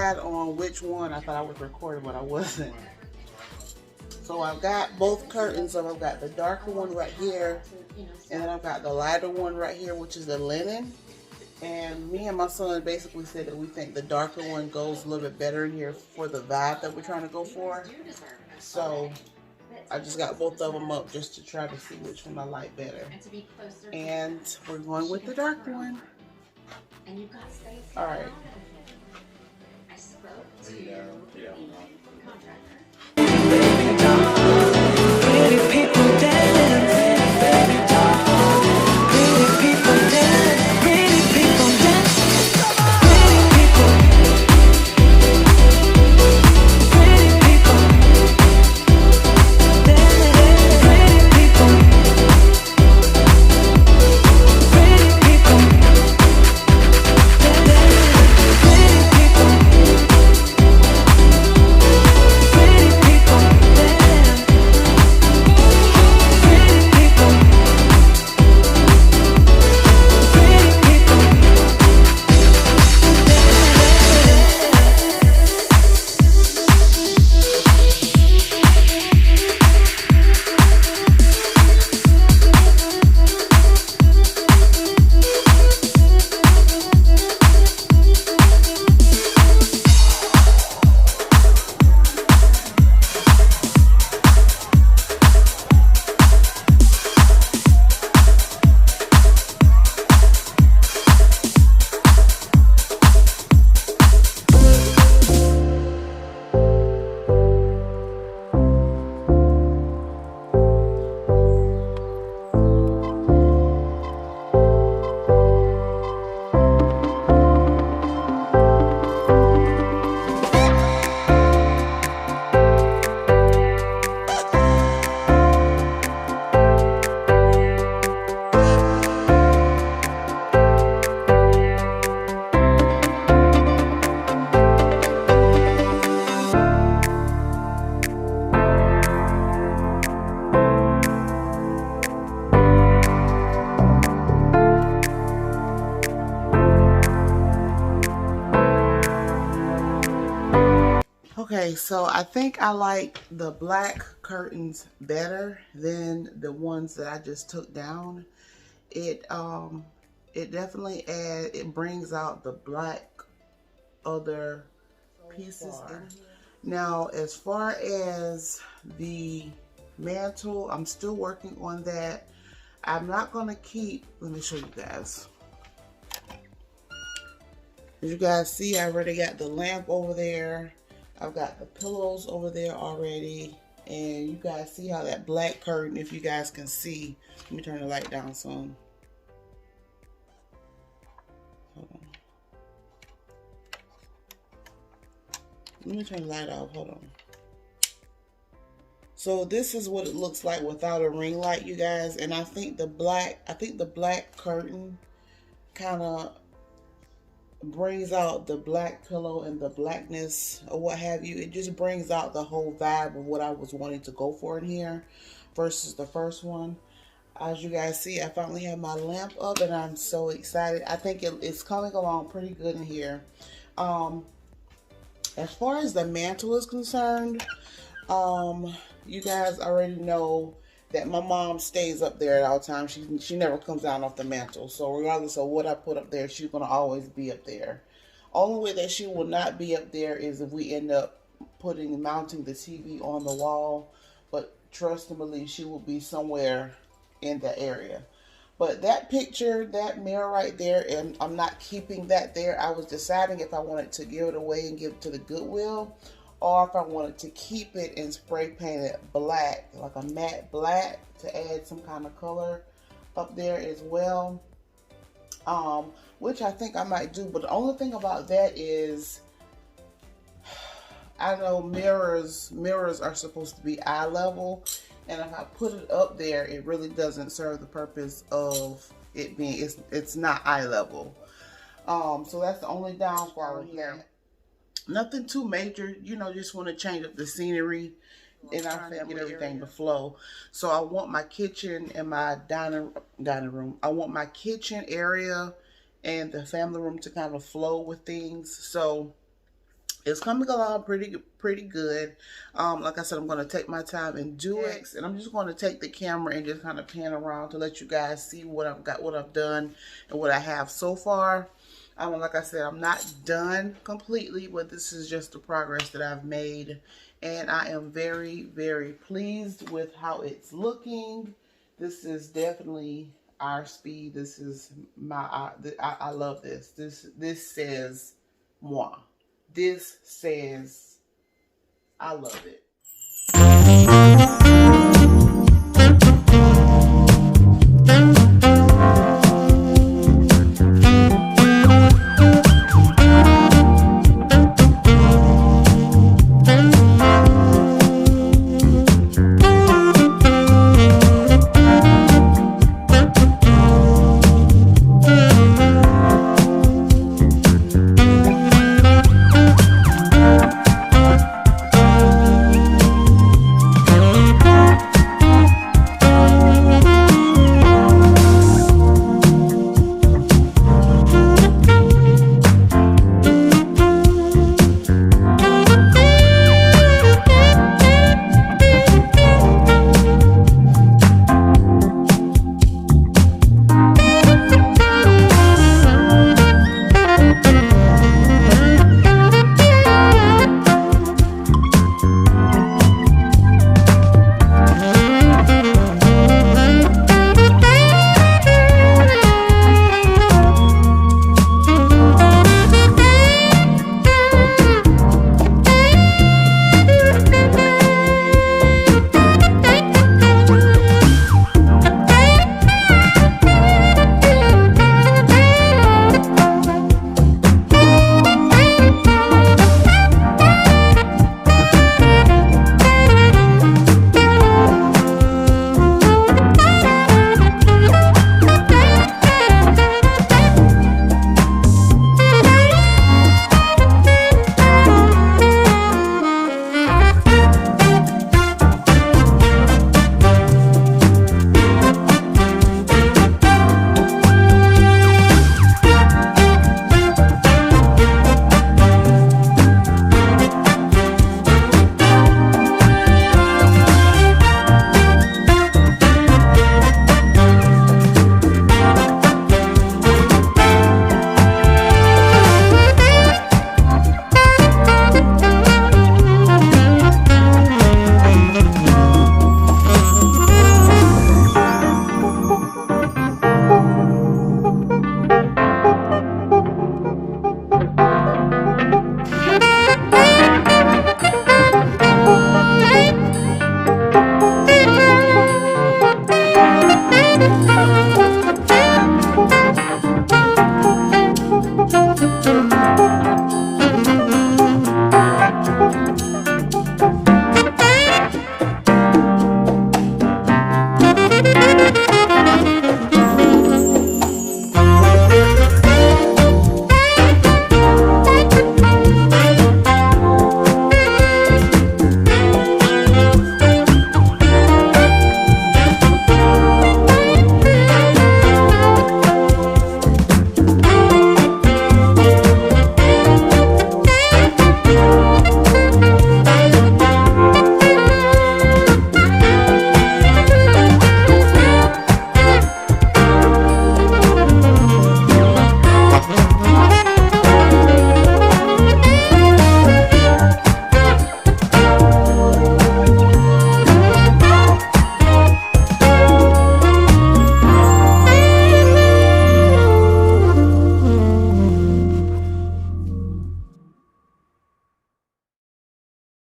decide on which one. I thought I was recording, but I wasn't. So I've got both curtains. So I've got the darker one right here, and then I've got the lighter one right here, which is the linen. And me and my son basically said that we think the darker one goes a little bit better in here for the vibe that we're trying to go for. So I just got both of them up just to try to see which one I like better. And we're going with the dark one. All right. I spoke to the contractor. Pretty people dance. Pretty people dance. Pretty people dance. Pretty people. Pretty people. Pretty people. Pretty people. Okay, so I think I like the black curtains better than the ones that I just took down. It definitely it brings out the black other pieces in here. Now, as far as the mantle, I'm still working on that. I'm not gonna keep, let me show you guys. As you guys see, I already got the lamp over there. I've got the pillows over there already. And you guys see how that black curtain, if you guys can see, let me turn the light down some. Hold on. Let me turn the light off, hold on. So this is what it looks like without a ring light, you guys. And I think the black curtain kind of brings out the black pillow and the blackness or what have you. It just brings out the whole vibe of what I was wanting to go for in here versus the first one. As you guys see, I finally have my lamp up and I'm so excited. I think it's coming along pretty good in here. As far as the mantle is concerned, you guys already know that my mom stays up there at all times. She never comes down off the mantle. So regardless of what I put up there, she's going to always be up there. Only way that she will not be up there is if we end up mounting the TV on the wall. But trust and believe, she will be somewhere in that area. But that picture, that mirror right there, and I'm not keeping that there. I was deciding if I wanted to give it away and give it to the Goodwill, or if I wanted to keep it and spray paint it black, like a matte black, to add some kind of color up there as well, which I think I might do. But the only thing about that is, I know mirrors are supposed to be eye level, and if I put it up there, it really doesn't serve the purpose of it being, it's not eye level. So that's the only downfall here. Nothing too major, you know, just want to change up the scenery in our family, get everything to flow. So I want my kitchen and my dining room. I want my kitchen area and the family room to kind of flow with things. So It's coming along pretty good. Like I said, I'm going to take my time and do it. And I'm just going to take the camera and just kind of pan around to let you guys see what I've got, what I've done, and what I have so far. Like I said, I'm not done completely, but this is just the progress that I've made. And I am very, very pleased with how it's looking. This is definitely our speed. This is my, I love this. This says moi. This says, I love it.